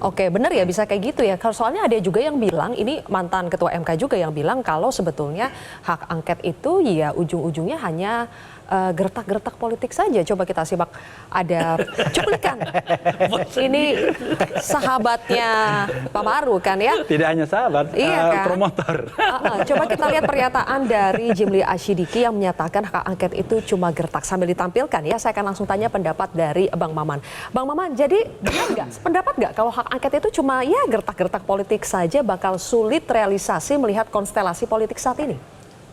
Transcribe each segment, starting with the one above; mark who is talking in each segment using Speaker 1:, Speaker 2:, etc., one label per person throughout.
Speaker 1: Oke, benar ya bisa kayak gitu ya. Kalau soalnya ada juga yang bilang, ini mantan ketua MK juga yang bilang kalau sebetulnya hak angket itu ya ujung-ujungnya hanya gertak-gertak politik saja. Coba kita simak ada cuplikan. Ini sahabatnya Pak Maru kan ya?
Speaker 2: Tidak hanya sahabat,
Speaker 1: Iya kan?
Speaker 2: promotor.
Speaker 1: Coba kita lihat pernyataan dari Jimli Asyidiki yang menyatakan hak angket itu cuma gertak. Sambil ditampilkan ya, saya akan langsung tanya pendapat dari Bang Maman. Bang Maman, jadi benar nggak, pendapat nggak kalau hak angket itu cuma ya gertak-gertak politik saja bakal sulit realisasi melihat konstelasi politik saat ini?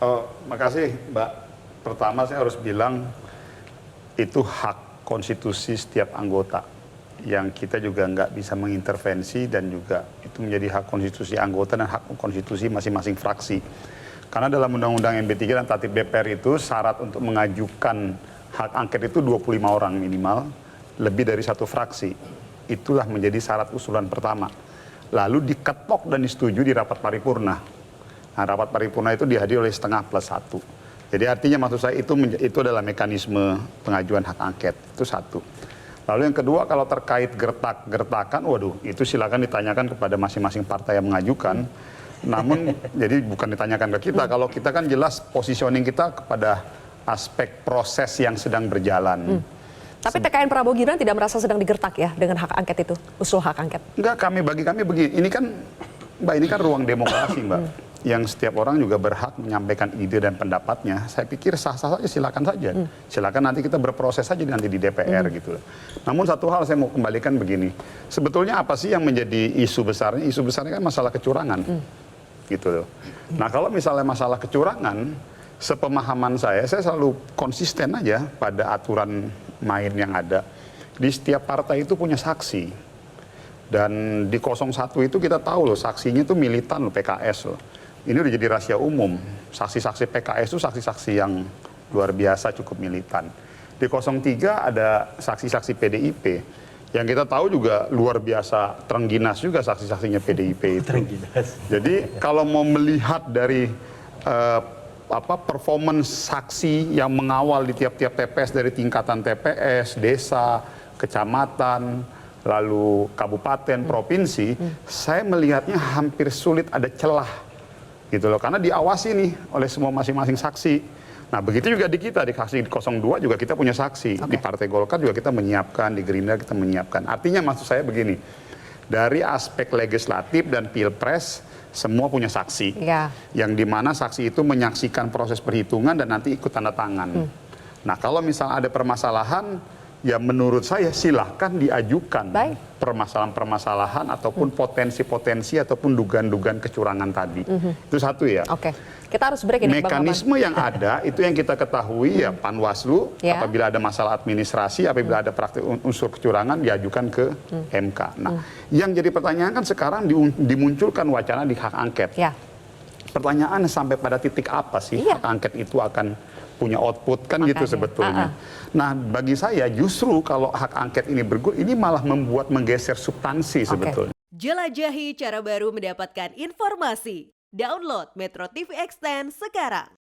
Speaker 3: Oh, makasih Mbak. Pertama saya harus bilang itu hak konstitusi setiap anggota yang kita juga nggak bisa mengintervensi dan juga itu menjadi hak konstitusi anggota dan hak konstitusi masing-masing fraksi. Karena dalam Undang-Undang MP3 dan Tatip DPR itu syarat untuk mengajukan hak angket itu 25 orang minimal, lebih dari satu fraksi. Itulah menjadi syarat usulan pertama. Lalu diketok dan disetujui di rapat paripurna. Nah, rapat paripurna itu dihadiri oleh setengah plus satu. Jadi artinya maksud saya itu adalah mekanisme pengajuan hak angket, itu satu. Lalu yang kedua kalau terkait gertak-gertakan, waduh itu silakan ditanyakan kepada masing-masing partai yang mengajukan. Namun jadi bukan ditanyakan ke kita, kalau kita kan jelas positioning kita kepada aspek proses yang sedang berjalan.
Speaker 1: Tapi TKN Prabowo Gibran tidak merasa sedang digertak ya dengan hak angket itu, usul hak angket?
Speaker 3: Enggak, bagi kami begini, ini kan Mbak, ini kan ruang demokrasi Mbak. Yang setiap orang juga berhak menyampaikan ide dan pendapatnya. Saya pikir sah-sah saja, silakan saja. Silakan nanti kita berproses saja nanti di DPR gitu. Namun satu hal saya mau kembalikan begini. Sebetulnya apa sih yang menjadi isu besarnya? Isu besarnya kan masalah kecurangan. Gitu loh. Nah kalau misalnya masalah kecurangan, sepemahaman saya selalu konsisten aja pada aturan main yang ada. Di setiap partai itu punya saksi. Dan di 01 itu kita tahu loh, saksinya itu militan loh, PKS loh. Ini udah jadi rahasia umum. Saksi-saksi PKS itu saksi-saksi yang luar biasa cukup militan. Di 03 ada saksi-saksi PDIP. Yang kita tahu juga luar biasa terengginas juga saksi-saksinya PDIP itu. Jadi kalau mau melihat dari performance saksi yang mengawal di tiap-tiap TPS dari tingkatan TPS, desa, kecamatan, lalu kabupaten, provinsi, saya melihatnya hampir sulit ada celah. Gitu loh, karena diawasi nih oleh semua masing-masing saksi. Nah begitu juga di kita, di fraksi 02 juga kita punya saksi. Di Partai Golkar juga kita menyiapkan, di Gerindra kita menyiapkan. Artinya maksud saya begini, dari aspek legislatif dan pilpres, semua punya saksi. Yang dimana saksi itu menyaksikan proses perhitungan dan nanti ikut tanda tangan. Nah kalau misalnya ada permasalahan, ya menurut saya silahkan diajukan permasalahan-permasalahan ataupun potensi-potensi ataupun dugaan-dugaan kecurangan tadi. Itu satu ya.
Speaker 1: Oke, kita harus break ini.
Speaker 3: Mekanisme yang ada itu yang kita ketahui ya Panwaslu, apabila ada masalah administrasi, apabila ada praktik unsur kecurangan diajukan ke MK. Nah, yang jadi pertanyaan kan sekarang dimunculkan wacana di hak angket. Pertanyaan sampai pada titik apa sih hak angket itu akan punya output kan gitu sebetulnya. Nah bagi saya justru kalau hak angket ini bergulir, ini malah menggeser substansi sebetulnya.
Speaker 4: Jelajahi cara baru mendapatkan informasi. Download Metro TV Extend sekarang.